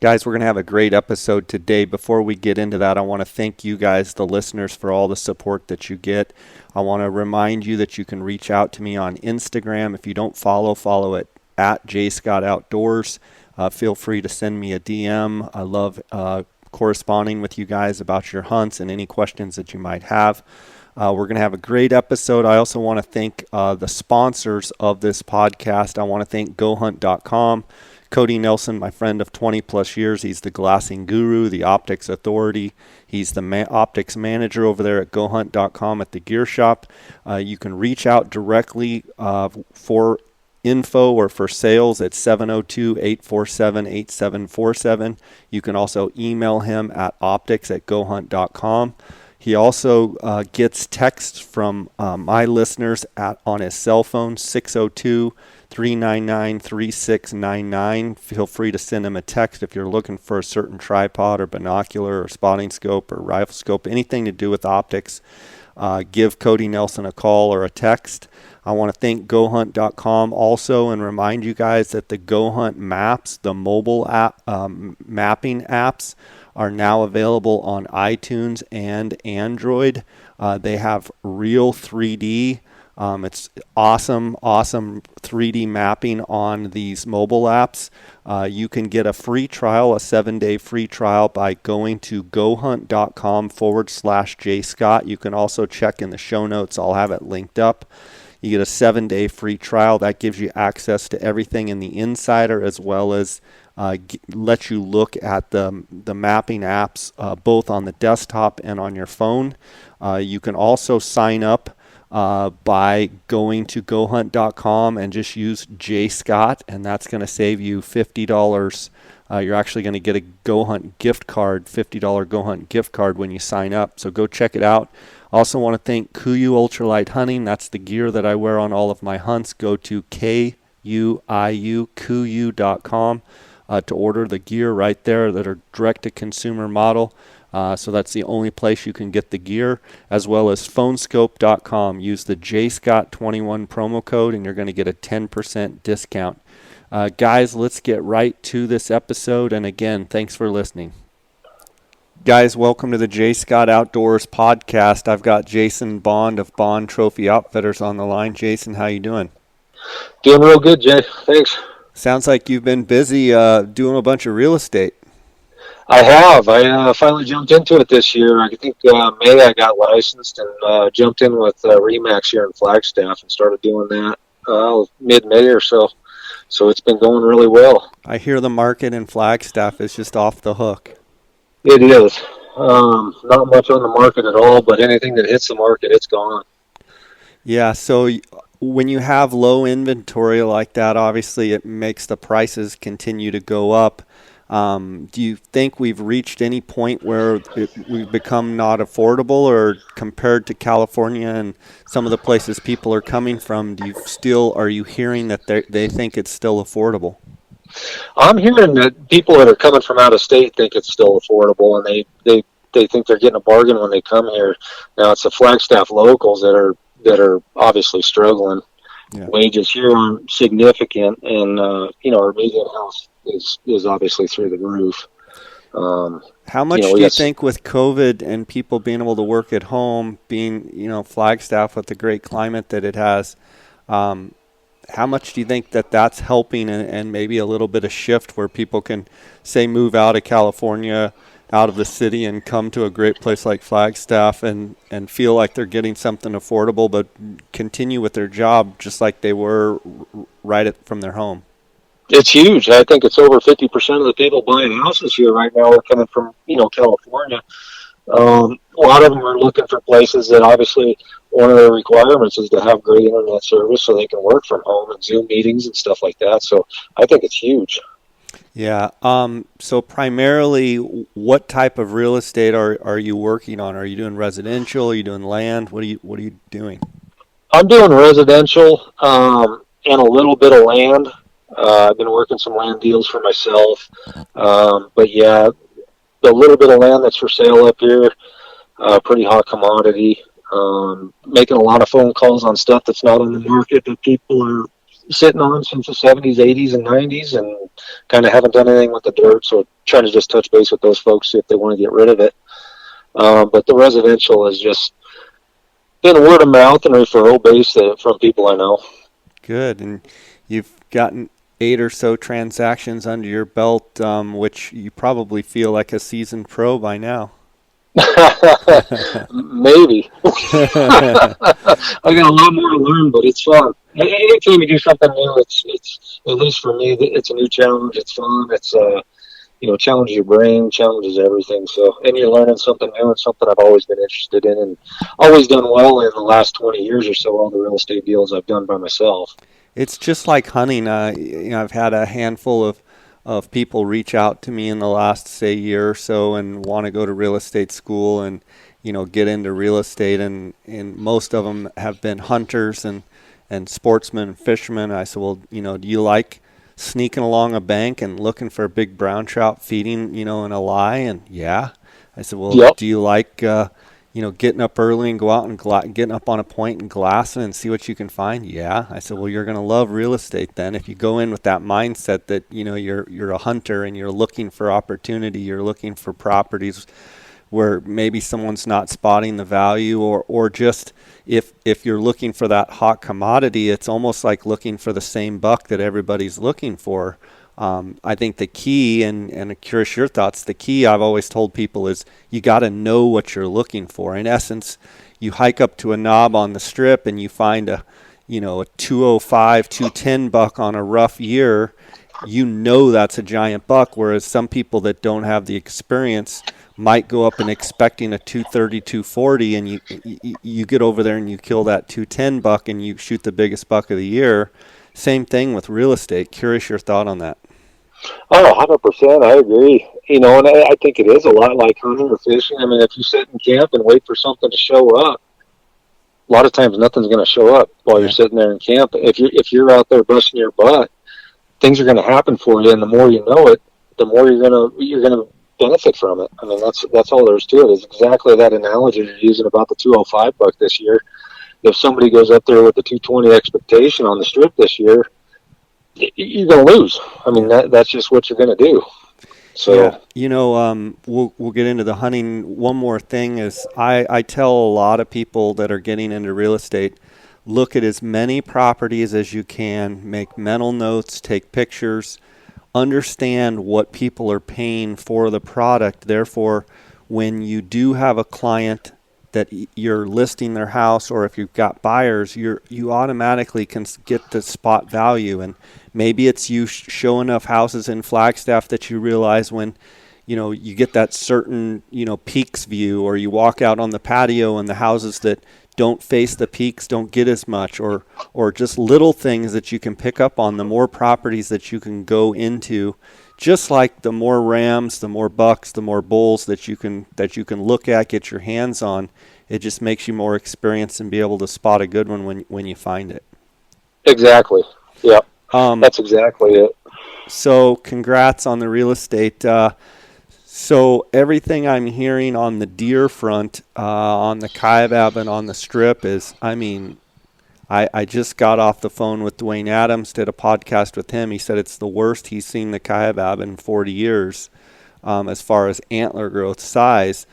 Guys, we're going to have a great episode today. Before we get into that, I want to thank you guys, the listeners, for all the support that you get. I want to remind you that you can reach out to me on Instagram. If you don't follow it at JScottOutdoors. Feel free to send me a DM. I love corresponding with you guys about your hunts and any questions that you might have. We're going to have a great episode. I also want to thank the sponsors of this podcast. I want to thank GoHunt.com. Cody Nelson, my friend of 20 plus years. He's the glassing guru, the optics authority. He's the optics manager over there at GoHunt.com at the gear shop. You can reach out directly for info or for sales at 702-847-8747. You can also email him at optics@gohunt.com. He also gets texts from my listeners on his cell phone, 602-399-3699. Feel free to send him a text if you're looking for a certain tripod or binocular or spotting scope or rifle scope, anything to do with optics. Give Cody Nelson a call or a text. I want to thank GoHunt.com also and remind you guys that the GoHunt maps, the mobile app, mapping apps, are now available on iTunes and Android. They have real 3D. It's awesome 3D mapping on these mobile apps. You can get a free trial, a 7-day free trial, by going to gohunt.com/JScott. You can also check in the show notes. I'll have it linked up. You get a 7-day free trial. That gives you access to everything in the Insider, as well as let you look at the mapping apps both on the desktop and on your phone. You can also sign up by going to gohunt.com and just use JScott, and that's going to save you $50. You're actually going to get a GoHunt gift card, $50 GoHunt gift card when you sign up. So go check it out. Also want to thank KUIU Ultralight Hunting. That's the gear that I wear on all of my hunts. Go to KUIU.com to order the gear right there that are direct-to-consumer model. So that's the only place you can get the gear, as well as phonescope.com. Use the JScott21 promo code, and you're going to get a 10% discount. Guys, let's get right to this episode. And again, thanks for listening. Guys, welcome to the J. Scott Outdoors podcast. I've got Jason Bond of Bond Trophy Outfitters on the line. Jason, how you doing? Doing real good, Jay. Thanks. Sounds like you've been busy doing a bunch of real estate. I have. I finally jumped into it this year. I think May I got licensed and jumped in with Remax here in Flagstaff and started doing that mid-May or so. So it's been going really well. I hear the market in Flagstaff is just off the hook. It is. Not much on the market at all, but anything that hits the market, it's gone. Yeah, so when you have low inventory like that, obviously it makes the prices continue to go up. Do you think we've reached any point where we've become not affordable, or compared to California and some of the places people are coming from, are you hearing that they think it's still affordable? I'm hearing that people that are coming from out of state think it's still affordable, and they think they're getting a bargain when they come here. Now it's the Flagstaff locals that are obviously struggling. Yeah. Wages here aren't significant, and our median house is obviously through the roof. How much do you think, with COVID and people being able to work at home, being Flagstaff with the great climate that it has, how much do you think that's helping, and maybe a little bit of shift where people can, say, move out of California, out of the city, and come to a great place like Flagstaff and feel like they're getting something affordable, but continue with their job just like they were from their home? It's huge. I think it's over 50% of the people buying houses here right now are coming from, California. A lot of them are looking for places that, obviously, one of their requirements is to have great internet service so they can work from home and Zoom meetings and stuff like that. So I think it's huge. Yeah. So primarily, what type of real estate are you working on? Are you doing residential? Are you doing land? What are you doing? I'm doing residential and a little bit of land. I've been working some land deals for myself. But yeah, the little bit of land that's for sale up here, pretty hot commodity. Making a lot of phone calls on stuff that's not on the market that people are sitting on since the 70s, 80s, and 90s, and kind of haven't done anything with the dirt. So trying to just touch base with those folks, see if they want to get rid of it. But the residential has just been word of mouth and referral based from people I know. Good. And you've gotten 8 or so transactions under your belt, which you probably feel like a seasoned pro by now. Maybe. I got a lot more to learn, but it's fun. Anytime you do something new, it's at least for me, it's a new challenge. It's fun. It's challenges your brain, challenges everything. So, and you're learning something new and something I've always been interested in and always done well in the last 20 years or so. All the real estate deals I've done by myself. It's just like hunting. I've had a handful of people reach out to me in the last, say, year or so and want to go to real estate school and, get into real estate. And most of them have been hunters and sportsmen and fishermen. I said, well, do you like sneaking along a bank and looking for a big brown trout feeding, in a lie? And yeah. I said, well, Yep. do you like, getting up early and go out and getting up on a point and glassing and see what you can find? Yeah. I said, well, you're going to love real estate then. If you go in with that mindset that, you're a hunter and you're looking for opportunity, you're looking for properties where maybe someone's not spotting the value, or just if you're looking for that hot commodity, it's almost like looking for the same buck that everybody's looking for. I think the key, and I'm curious your thoughts, the key I've always told people is you got to know what you're looking for. In essence, you hike up to a knob on the strip and you find a 205, 210 buck on a rough year, that's a giant buck, whereas some people that don't have the experience might go up and expecting a 230, 240, and you get over there and you kill that 210 buck and you shoot the biggest buck of the year. Same thing with real estate. Curious your thought on that. Oh, 100%. I agree. And I think it is a lot like hunting or fishing. I mean, if you sit in camp and wait for something to show up, a lot of times nothing's going to show up while you're sitting there in camp. If you're out there busting your butt, things are going to happen for you, and the more you know it, the more you're gonna benefit from it. I mean, that's all there is to it. Is exactly that analogy you're using about the 205 buck this year. If somebody goes up there with the 220 expectation on the strip this year, you're going to lose. I mean, that's just what you're going to do. So yeah, we'll get into the hunting. One more thing is I tell a lot of people that are getting into real estate, look at as many properties as you can, make mental notes, take pictures, understand what people are paying for the product. Therefore, when you do have a client that you're listing their house, or if you've got buyers, you automatically can get the spot value. And maybe it's you show enough houses in Flagstaff that you realize when you get that certain peaks view, or you walk out on the patio and the houses that don't face the peaks don't get as much, or just little things that you can pick up on. The more properties that you can go into, just like the more rams, the more bucks, the more bulls that you can look at, get your hands on, it just makes you more experienced and be able to spot a good one when you find it. exactly, yeah, that's exactly it. So congrats on the real estate. So everything I'm hearing on the deer front, on the Kaibab and on the strip is, I just got off the phone with Dwayne Adams, did a podcast with him. He said it's the worst he's seen the Kaibab in 40 years as far as antler growth size.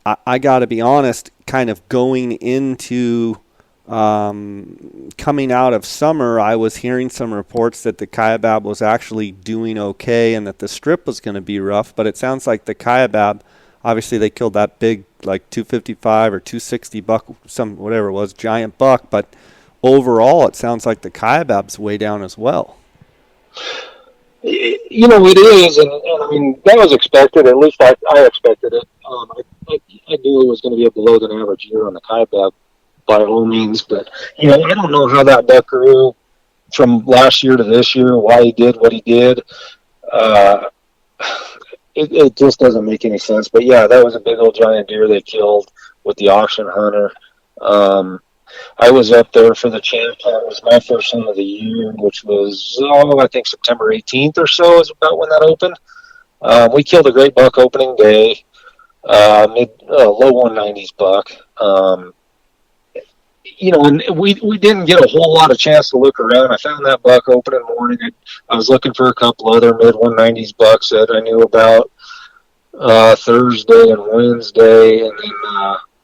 I got to be honest, kind of going into coming out of summer, I was hearing some reports that the Kaibab was actually doing okay and that the strip was going to be rough. But it sounds like the Kaibab, obviously they killed that big, like 255 or 260 buck, some whatever it was, giant buck. But overall, it sounds like the Kaibab's way down as well. It is, and I mean that was expected. At least I expected it. I knew it was going to be a below than average year on the Kaibab by all means, but I don't know how that buck grew from last year to this year. Why he did what he did, uh, it just doesn't make any sense. But yeah, that was a big old giant deer they killed with the auction hunter. I was up there for the champ hunt. It was my first hunt of the year, which was, I think September 18th or so is about when that opened. We killed a great buck opening day, low 190s buck. And we didn't get a whole lot of chance to look around. I found that buck opening morning. I was looking for a couple other mid 190s bucks that I knew about Thursday and Wednesday, and then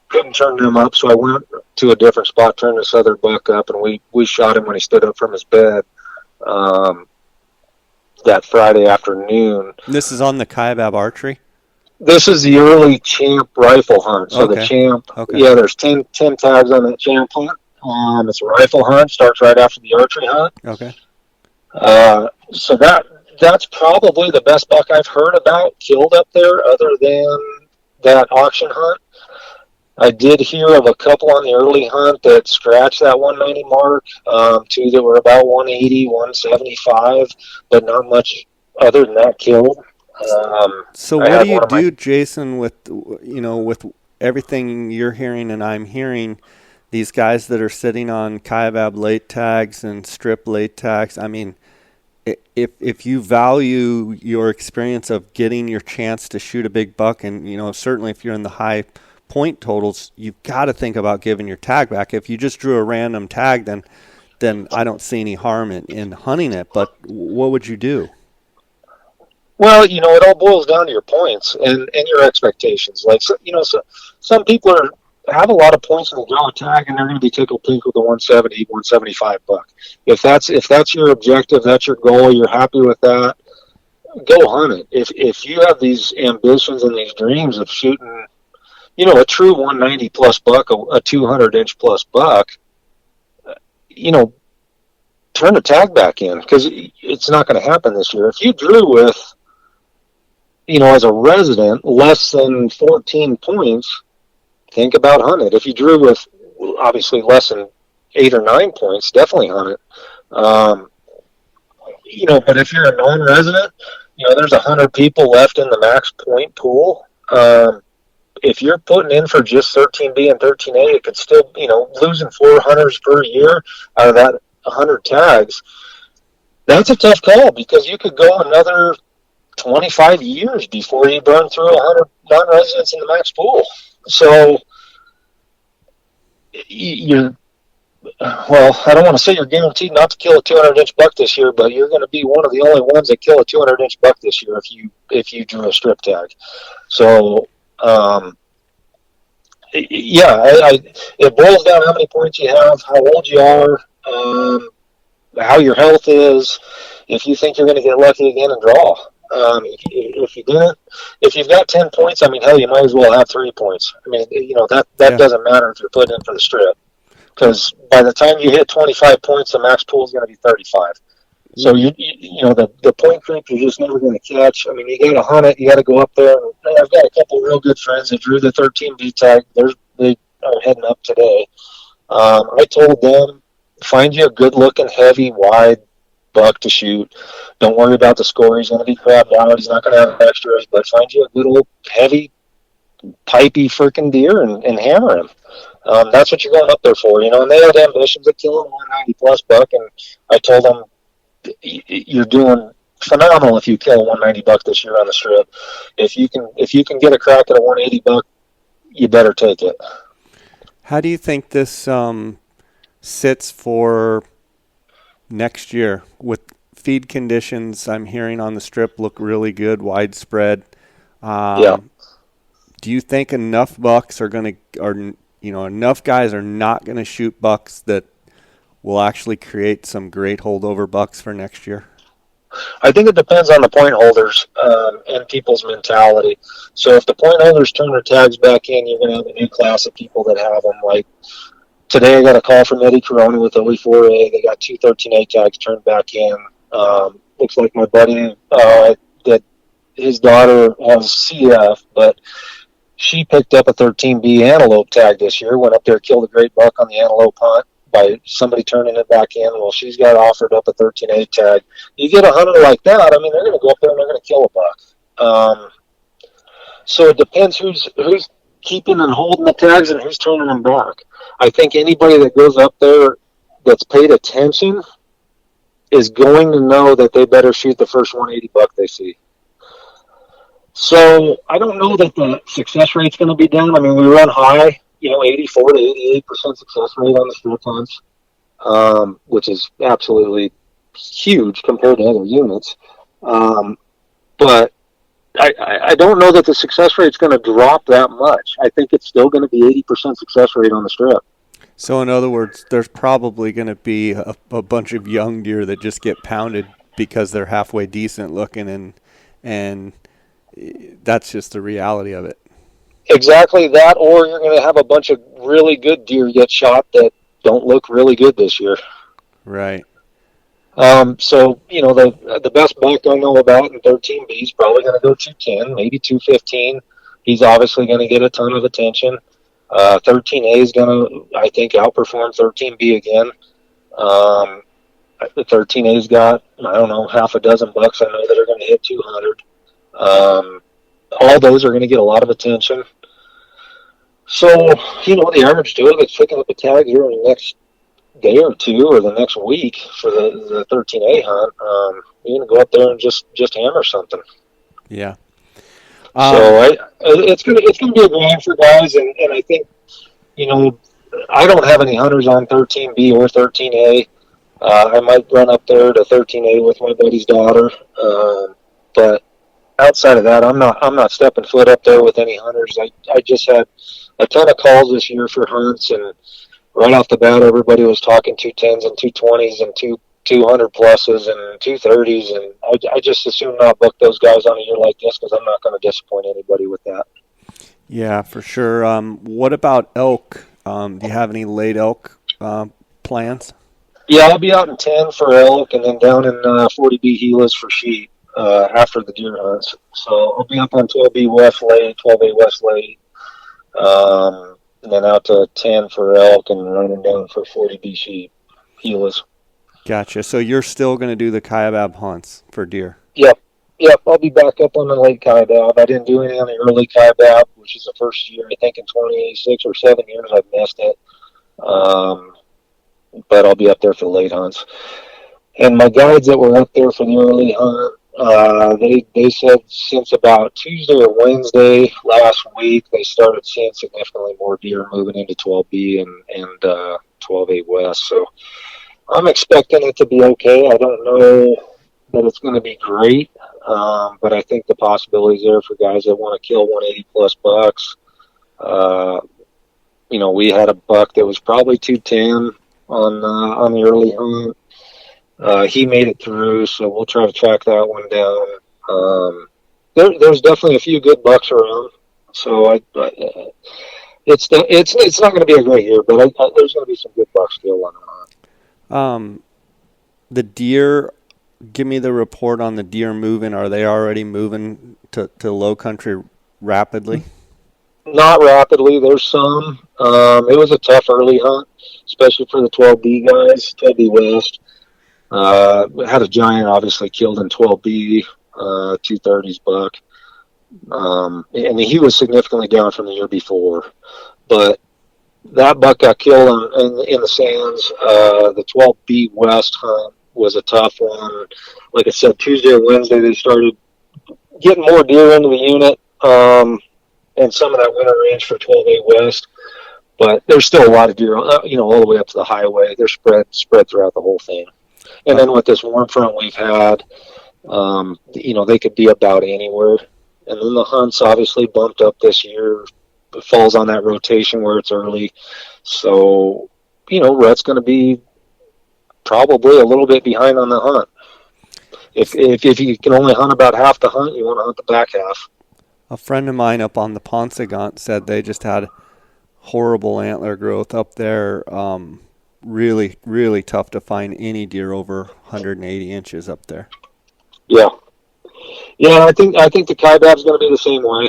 couldn't turn them up, so I went to a different spot, turned this other buck up, and we shot him when he stood up from his bed that Friday afternoon. This is on the Kaibab archery? This is the early champ rifle hunt. So Okay. the champ, Okay. yeah, there's 10 tags on that champ hunt. It's a rifle hunt, starts right after the archery hunt. Okay. So that's probably the best buck I've heard about killed up there, other than that auction hunt. I did hear of a couple on the early hunt that scratched that 190 mark, two that were about 180, 175, but not much other than that killed. So what do you do, Jason, with with everything you're hearing and I'm hearing, these guys that are sitting on Kaibab late tags and strip late tags? I mean, if you value your experience of getting your chance to shoot a big buck, and certainly if you're in the high point totals, you've got to think about giving your tag back. If you just drew a random tag, then I don't see any harm in hunting it. But what would you do? Well, it all boils down to your points and your expectations. Like, so, some people have a lot of points and they draw a tag and they're going to be tickled pink with a 170, 175 buck. If that's your objective, that's your goal, you're happy with that, go hunt it. If you have these ambitions and these dreams of shooting, a true 190 plus buck, a 200 inch plus buck, turn the tag back in, because it's not going to happen this year. If you drew with, as a resident, less than 14 points, think about hunting it. If you drew with obviously less than 8 or 9 points, definitely hunt it. But if you're a non-resident, there's 100 people left in the max point pool. If you're putting in for just 13B and 13A, it could still, losing 4 hunters per year out of that 100 tags. That's a tough call, because you could go another 25 years before you burn through 100 non-residents in the max pool. So I don't want to say you're guaranteed not to kill a 200-inch buck this year, but you're going to be one of the only ones that kill a 200-inch buck this year if you drew a strip tag. So, it boils down how many points you have, how old you are, how your health is, if you think you're going to get lucky again and draw. If you didn't, if you've got 10 points, I mean, hell, you might as well have 3 points. I mean, that doesn't matter if you're putting in for the strip, because by the time you hit 25 points, the max pool is going to be 35. So the point creep you're just never going to catch. I mean, you got to hunt it. You got to go up there. I've got a couple of real good friends that drew the 13B tag. They are heading up today. I told them, find you a good-looking, heavy, wide buck to shoot. Don't worry about the score. He's going to be crabbed out. He's not going to have extras, but find you a good old heavy, pipey freaking deer and hammer him. That's what you're going up there for, And they had ambitions of killing a 190 plus buck, and I told them, you're doing phenomenal if you kill a 190 buck this year on the strip. If you can get a crack at a 180 buck, you better take it. How do you think this sits for next year with feed conditions? I'm hearing on the strip look really good, widespread. Do you think enough bucks enough guys are not going to shoot bucks that will actually create some great holdover bucks for next year? I think it depends on the point holders and people's mentality. So if the point holders turn their tags back in, you're going to have a new class of people that have them. Like today, I got a call from Eddie Corona with OE4A. They got 2 13A tags turned back in. Looks like my buddy that his daughter has CF, but she picked up a 13B antelope tag this year. Went up there, killed a great buck on the antelope hunt by somebody turning it back in. Well, she's got offered up a 13A tag. You get a hunter like that, I mean, they're going to go up there and they're going to kill a buck. So it depends who's keeping and holding the tags and who's turning them back. I think anybody that goes up there that's paid attention is going to know that they better shoot the first 180 buck they see. So I don't know that the success rate's going to be down. I mean, we run high. 84 to 88% success rate on the strip hunts, which is absolutely huge compared to other units. But I don't know that the success rate's going to drop that much. I think it's still going to be 80% success rate on the strip. So in other words, there's probably going to be a bunch of young deer that just get pounded because they're halfway decent looking, and that's just the reality of it. Exactly that, or you're going to have a bunch of really good deer get shot that don't look really good this year. Right. So the best buck I know about in 13B is probably going to go 210, maybe 215. He's obviously going to get a ton of attention. 13A is going to, I think, outperform 13B again. The 13A's got, I don't know, half a dozen bucks I know that are going to hit 200. All those are going to get a lot of attention. So, the average dealer that's picking up a tag here in the next day or two or the next week for the 13A hunt, you're going to go up there and just hammer something. Yeah. So it's going to be a grind for guys, and I think, I don't have any hunters on 13B or 13A. I might run up there to 13A with my buddy's daughter, but outside of that, I'm not stepping foot up there with any hunters. I just had a ton of calls this year for hunts, and right off the bat, everybody was talking 210s and 220s and 200 pluses and 230s, and I just assume not book those guys on a year like this because I'm not going to disappoint anybody with that. Yeah, for sure. What about elk? Do you have any late elk plans? Yeah, I'll be out in 10 for elk and then down in 40B Gilas for sheep after the deer hunts. So I'll be up on 12B West late, 12A West late, and then out to 10 for elk and running down for 40B sheep, Gilas. Gotcha. So you're still going to do the Kaibab hunts for deer? Yep. I'll be back up on the late Kaibab. I didn't do any on the early Kaibab, which is the first year, I think in 26 or 7 years I've missed it. But I'll be up there for the late hunts. And my guides that were up there for the early hunt, they said since about Tuesday or Wednesday last week, they started seeing significantly more deer moving into 12B and 12A West. So I'm expecting it to be okay. I don't know that it's going to be great, but I think the possibility is there for guys that want to kill 180 plus bucks. We had a buck that was probably 210 on the early hunt. He made it through, so we'll try to track that one down. There's definitely a few good bucks around, so it's not going to be a great year, but there's going to be some good bucks still on the hunt. The deer, give me the report on the deer moving. Are they already moving to low country rapidly? Not rapidly. There's some. It was a tough early hunt, especially for the 12B guys, 12B West. Had a giant obviously killed in 12B, 230s buck. And he was significantly down from the year before. But that buck got killed in the sands. The 12B West hunt was a tough one. Like I said, Tuesday or Wednesday they started getting more deer into the unit. And some of that winter range for 12A West, but there's still a lot of deer, all the way up to the highway. They're spread throughout the whole thing. And then with this warm front we've had, they could be about anywhere. And then the hunts obviously bumped up this year. It falls on that rotation where it's early. So, rut's going to be probably a little bit behind on the hunt. If you can only hunt about half the hunt, you want to hunt the back half. A friend of mine up on the Paunsaugunt said they just had horrible antler growth up there. Really, really tough to find any deer over 180 inches up there. Yeah. I think the Kaibab's going to be the same way.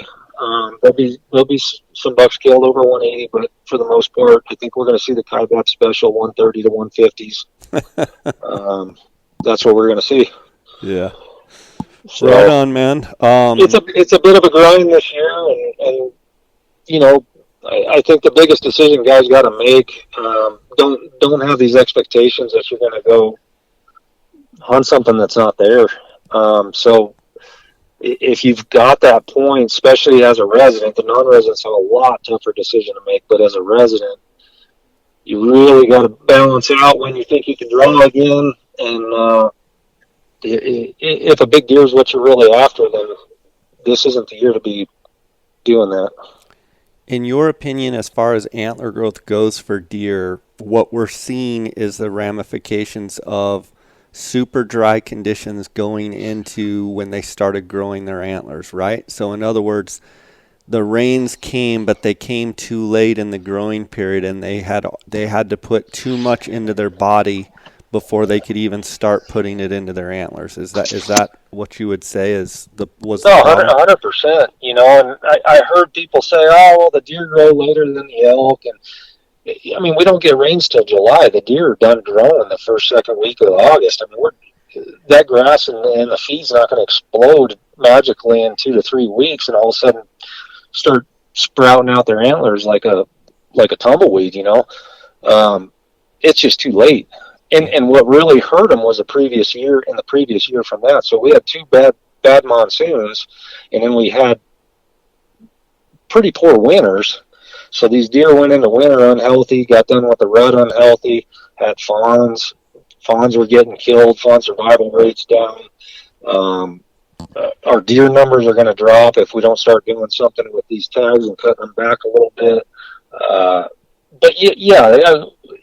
There'll be some bucks killed over 180, but for the most part, I think we're going to see the Kaibab special 130 to 150s. That's what we're going to see. Yeah. So, right on, man. It's a bit of a grind this year, and I think the biggest decision guys got to make, don't have these expectations that you're going to go hunt something that's not there. So if you've got that point, especially as a resident, the non-residents have a lot tougher decision to make. But as a resident, you really got to balance out when you think you can draw again, and if a big deer is what you're really after, then this isn't the year to be doing that. In your opinion, as far as antler growth goes for deer, what we're seeing is the ramifications of super dry conditions going into when they started growing their antlers, right? So in other words, the rains came, but they came too late in the growing period, and they had to put too much into their body before they could even start putting it into their antlers. Is that what you would say was the No, problem? 100%. You know, and I heard people say, "Oh, well, the deer grow later than the elk," and I mean, we don't get rains till July. The deer are done growing the first, second week of August. I mean, that grass and the feed's not going to explode magically in 2 to 3 weeks, and all of a sudden start sprouting out their antlers like a tumbleweed. You know, it's just too late. And what really hurt them was the previous year and the previous year from that. So we had two bad monsoons, and then we had pretty poor winters. So these deer went into winter unhealthy, got done with the rut unhealthy, had fawns. Fawns were getting killed, fawn survival rates down. Our deer numbers are going to drop if we don't start doing something with these tags and cutting them back a little bit. But yeah,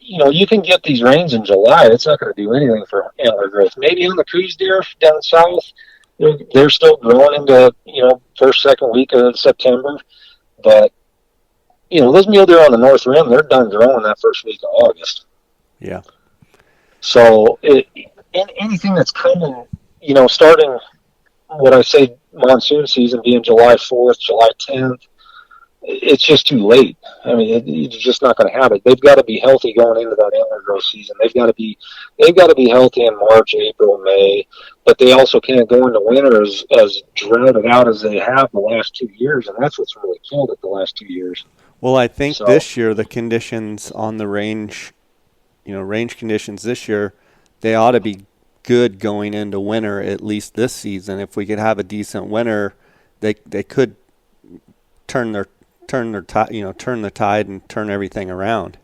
you know, you can get these rains in July. It's not going to do anything for antler growth. Maybe on the Coues deer down south, they're still growing into, first, second week of September. But, those mule deer on the North Rim, they're done growing that first week of August. Yeah. So anything that's coming, starting what I say monsoon season being July 4th, July 10th, it's just too late. I mean, you're just not going to have it. They've got to be healthy going into that antler growth season. They've got to be healthy in March, April, May, but they also can't go into winter as droughted out as they have the last 2 years, and that's what's really killed it the last 2 years. Well, I think this year the conditions on the range, range conditions this year, they ought to be good going into winter at least this season. If we could have a decent winter, they could turn the tide and turn everything around.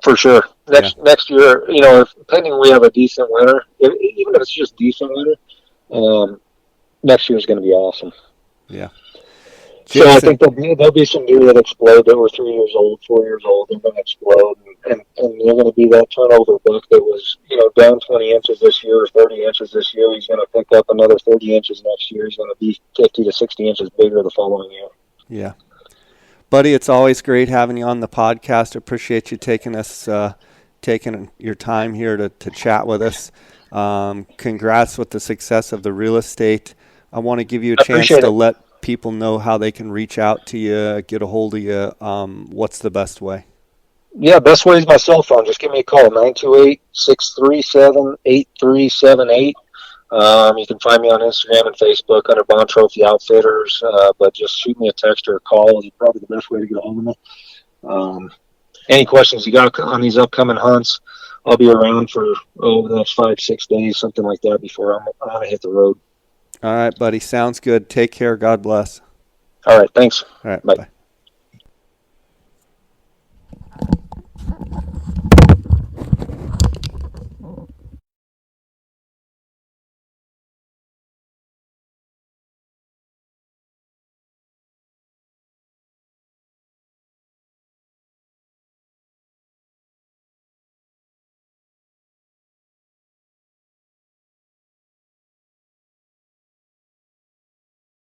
For sure. Next year, if depending we have a decent winter, even if it's just decent winter, next year is going to be awesome. Yeah. Jason, so I think there'll be some deer that explode that were 3 years old, 4 years old. They're going to explode, and they're going to be that turnover buck that was, down 20 inches this year or 30 inches this year. He's going to pick up another 30 inches next year. He's going to be 50 to 60 inches bigger the following year. Yeah. Buddy, it's always great having you on the podcast. Appreciate you taking your time here to chat with us. Congrats with the success of the real estate. I want to give you a chance to let people know how they can reach out to you, get a hold of you. What's the best way? Yeah, best way is my cell phone. Just give me a call, 928-637-8378. You can find me on Instagram and Facebook under Bond Trophy Outfitters, but just shoot me a text or a call is probably the best way to get a hold of me. Any questions you got on these upcoming hunts, I'll be around for the next 5-6 days, something like that, before I'm going to hit the road. All right, buddy. Sounds good. Take care. God bless. All right. Thanks. All right. Bye.